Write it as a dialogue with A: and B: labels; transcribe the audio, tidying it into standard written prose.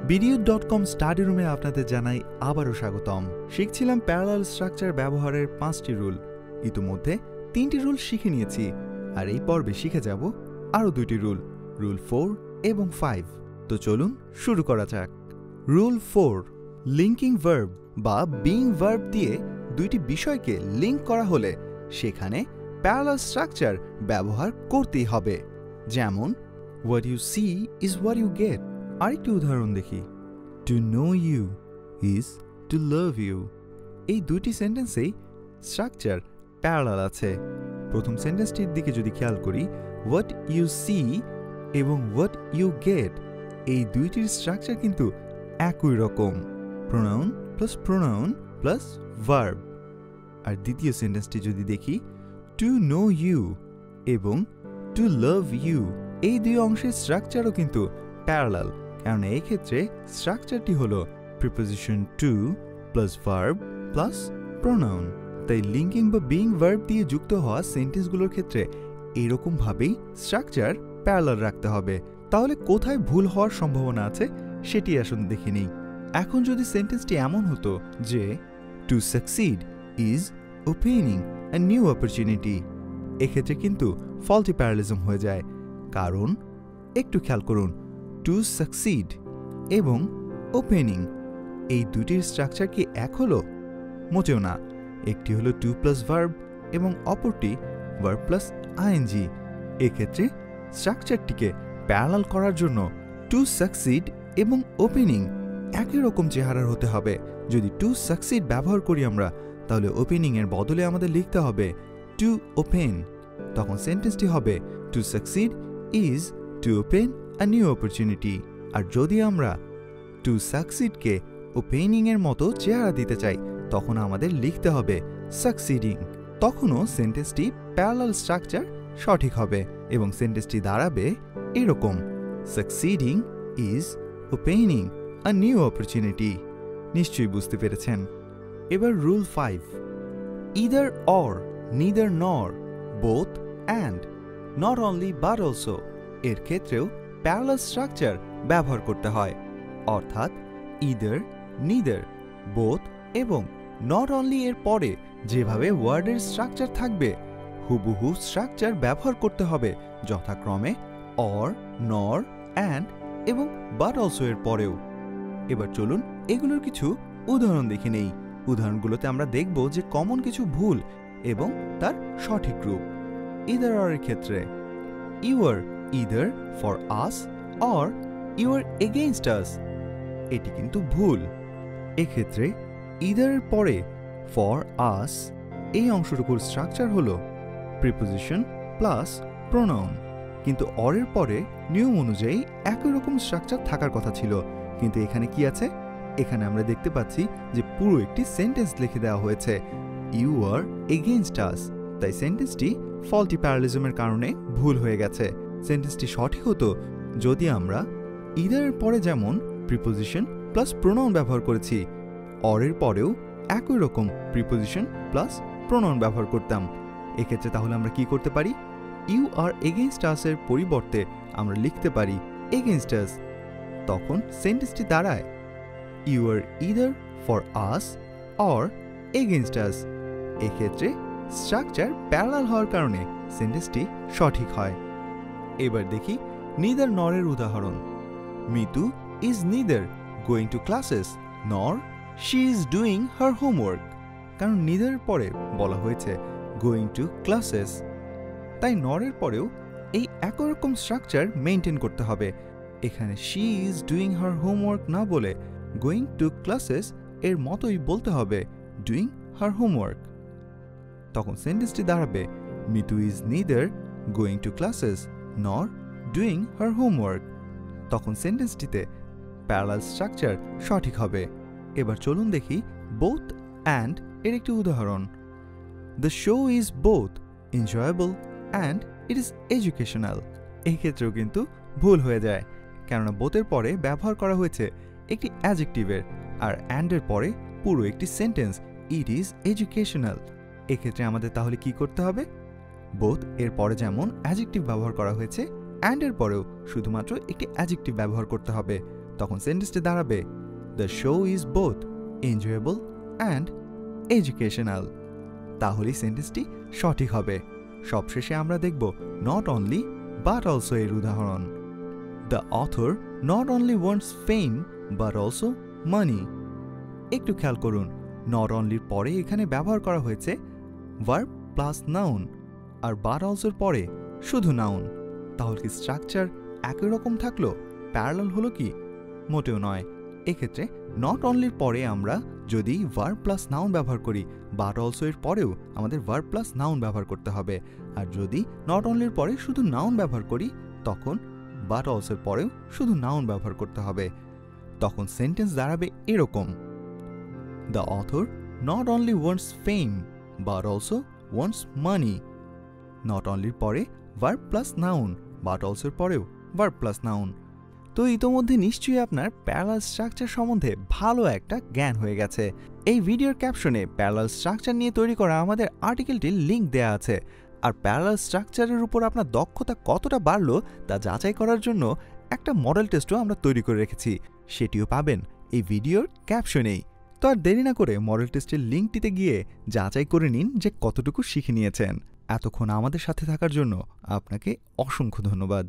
A: BDU.com study রুমে আপনাদের জানাই আবারও স্বাগতম। শিখছিলাম প্যারালাল স্ট্রাকচার ব্যবহারের 5টি রুল। ইতিমধ্যে 3টি রুল শিখে নিয়েছি, আর এই পর্বে শিখে যাব আরও 2টি রুল, রুল 4 এবং 5। তো চলুন শুরু করা যাক। রুল 4, লিঙ্কিং ভার্ব বা বিং ভার্ব দিয়ে দুইটি বিষয়কে লিঙ্ক করা হলে সেখানে প্যারালাল স্ট্রাকচার ব্যবহার করতেই হবে। যেমন what you see is what you get। আরেকটি উদাহরণ দেখি, to know you is to love you। এই দুইটি সেন্টেন্সেই স্ট্রাকচার প্যারালাল আছে। প্রথম সেন্টেন্সটির দিকে যদি খেয়াল করি, what you see এবং what you get এই দুইটির স্ট্রাকচার কিন্তু একই রকম, প্রোনাউন প্লাস ভার্ব। আর দ্বিতীয় সেন্টেন্সটি যদি দেখি, to know you এবং to love you এই দুই অংশের স্ট্রাকচারও কিন্তু প্যারালাল, কারণ এই ক্ষেত্রে স্ট্রাকচারটি হলো preposition two plus verb plus pronoun. তাই লিঙ্কিং বা বিং ভার্ব দিয়ে যুক্ত হওয়া সেন্টেন্সগুলোর ক্ষেত্রে এরকমভাবেই স্ট্রাকচার প্যারালাল রাখতে হবে। তাহলে কোথায় ভুল হওয়ার সম্ভাবনা আছে সেটি আসুন দেখে নিই। এখন যদি সেন্টেন্সটি এমন হতো যে two succeed is opening a new opportunity, এক্ষেত্রে কিন্তু ফল্টি প্যারালিজম হয়ে যায়। কারণ একটু খেয়াল করুন, টু সাকসিড এবং ওপেনিং এই দুটির স্ট্রাকচার কি এক হলো? মোটেও না। একটি হলো টু প্লাস ভার্ব এবং অপরটি ভার্ব প্লাস আইএনজি। এক্ষেত্রে স্ট্রাকচারটিকে প্যারালাল করার জন্য টু সাকসিড এবং ওপেনিং একই রকম চেহারার হতে হবে। যদি টু সাকসিড ব্যবহার করি আমরা, তাহলে ওপেনিং এর বদলে আমাদের লিখতে হবে টু ওপেন। তখন সেন্টেন্সটি হবে to succeed is to open a new opportunity. আর যদি আমরা টু সাকসিডকে ওপেনিং এর মতো চেহারা দিতে চাই, তখন আমাদের লিখতে হবে সাকসিডিং। তখনও সেন্টেন্সটি প্যারালাল স্ট্রাকচার সঠিক হবে এবং সেন্টেন্সটি দাঁড়াবে এরকম, সাকসিডিং is opening a new opportunity. নিশ্চয়ই বুঝতে পেরেছেন। এবার রুল 5, ইদার অর, নিদার নর, both and, not only but also এর ক্ষেত্রেও প্যারালাল স্ট্রাকচার ব্যবহার করতে হয়। অর্থাৎ ইদার, নিদার, বোথ এবং নট অনলি এর পরে যেভাবে ওয়ার্ডের স্ট্রাকচার থাকবে, হুবহু স্ট্রাকচার ব্যবহার করতে হবে যথাক্রমে অর, নর, অ্যান্ড এবং বাট অলসো এর পরেও। এবার চলুন এগুলোর কিছু উদাহরণ দেখে নেই। উদাহরণগুলোতে আমরা দেখব যে কমন কিছু ভুল এবং তার সঠিক রূপ। ইদার অর এর ক্ষেত্রে you are either for us or you are against us, এটি কিন্তু ভুল। এক্ষেত্রে ইদার এর পরে ফর আস এই অংশটুকুর স্ট্রাকচার হলো প্রিপোজিশন প্লাস প্রোনাউন, কিন্তু অর এর পরে নিয়ম অনুযায়ী একই রকম স্ট্রাকচার থাকার কথা ছিল। কিন্তু এখানে কি আছে? এখানে আমরা দেখতে পাচ্ছি যে পুরো একটি সেন্টেন্স লিখে দেওয়া হয়েছে ইউ আর এগেইনস্ট আস। তাই সেন্টেন্সটি ফল্টি প্যারালিজমের কারণে ভুল হয়ে গেছে। সেন্টেন্সটি সঠিক হতো যদি আমরা ইদার এর পরে যেমন প্রিপোজিশন প্লাস প্রোনাউন ব্যবহার করেছি, অর এর পরেও একই রকম প্রিপোজিশন প্লাস প্রোনাউন ব্যবহার করতাম। এক্ষেত্রে তাহলে আমরা কি করতে পারি? ইউ আর এগেইনস্ট আস এর পরিবর্তে আমরা লিখতে পারি এগেইনস্ট আস। তখন সেন্টেন্সটি দাঁড়ায় you are either for us or against us. এক্ষেত্রে স্ট্রাকচার প্যারালাল হওয়ার কারণে সেন্টেন্সটি সঠিক হয়। এবার দেখি নিদার নর এর উদাহরণ। Mitu is neither going to classes nor she is doing her homework. কারণ নিদার পরে বলা হয়েছে গোয়িং টু ক্লাসেস, তাই নরের পরেও এই একই রকম স্ট্রাকচার মেনটেন করতে হবে। এখানে she is doing her homework না বলে গোয়িং টু ক্লাসেস এর মতোই বলতে হবে ডুইং হার হোমওয়ার্ক। তখন সেন্টেন্সটি দাঁড়াবে Mitu is neither going to classes নর ডুইং হার হোমওয়ার্ক। তখন সেন্টেন্সটিতে প্যারালাল স্ট্রাকচার সঠিক হবে। এবার চলুন দেখি বোথ অ্যান্ড এর একটি উদাহরণ। The show is both enjoyable and it is educational. এই ক্ষেত্রেও কিন্তু ভুল হয়ে যায়, কেননা বোথের পরে ব্যবহার করা হয়েছে একটি অ্যাডজেক্টিভের, আর অ্যান্ডের পরে পুরো একটি সেন্টেন্স ইট ইজ এডুকেশনাল। এক্ষেত্রে আমাদের তাহলে কি করতে হবে? বোথ এর পরে যেমন অ্যাডজেক্টিভ ব্যবহার করা হয়েছে, অ্যান্ড এর পরেও শুধুমাত্র একটি অ্যাডজেক্টিভ ব্যবহার করতে হবে। তখন সেন্টেন্সটি দাঁড়াবে the show is both enjoyable and educational. তাহলেই সেন্টেন্সটি সঠিক হবে। সবশেষে আমরা দেখব নট অনলি বাট অলসো এর উদাহরণ। The author not only wants fame but also money. একটু খেয়াল করুন, নট অনলির পরে এখানে ব্যবহার করা হয়েছে ভার্ব প্লাস নাউন, আর বাট অলসোর পরে শুধু নাউন। তাহলে কি স্ট্রাকচার একই রকম থাকলো? প্যারালাল হলো কি? মোটেও নয়। এক্ষেত্রে নট অনলির পরে আমরা যদি ভার্ব প্লাস নাউন ব্যবহার করি, বাট অলসো এর পরেও আমাদের ভার্ব প্লাস নাউন ব্যবহার করতে হবে। আর যদি নট অনলির পরে শুধু নাউন ব্যবহার করি, তখন বাট অলসোর পরেও শুধু নাউন ব্যবহার করতে হবে। তখন সেন্টেন্স দাঁড়াবে এরকম, the author not only wants fame but also wants money. Not অনলির পরে ভার্ব প্লাস নাউন, বাট অলসোর পরেও ভার্ব প্লাস নাউন। তো ইতোমধ্যে নিশ্চয়ই আপনার প্যারালাল স্ট্রাকচার সম্বন্ধে ভালো একটা জ্ঞান হয়ে গেছে। এই ভিডিওর ক্যাপশনে প্যারালাল স্ট্রাকচার নিয়ে তৈরি করা আমাদের আর্টিকেলটির লিঙ্ক দেওয়া আছে। আর প্যারালাল স্ট্রাকচারের উপর আপনার দক্ষতা কতটা বাড়লো তা যাচাই করার জন্য একটা মডেল টেস্টও আমরা তৈরি করে রেখেছি, সেটিও পাবেন এই ভিডিওর ক্যাপশনেই। তো আর দেরি না করে মডেল টেস্টের লিঙ্কটিতে গিয়ে যাচাই করে নিন যে কতটুকু শিখে নিয়েছেন। এতক্ষণ আমাদের সাথে থাকার জন্য আপনাকে অসংখ্য ধন্যবাদ।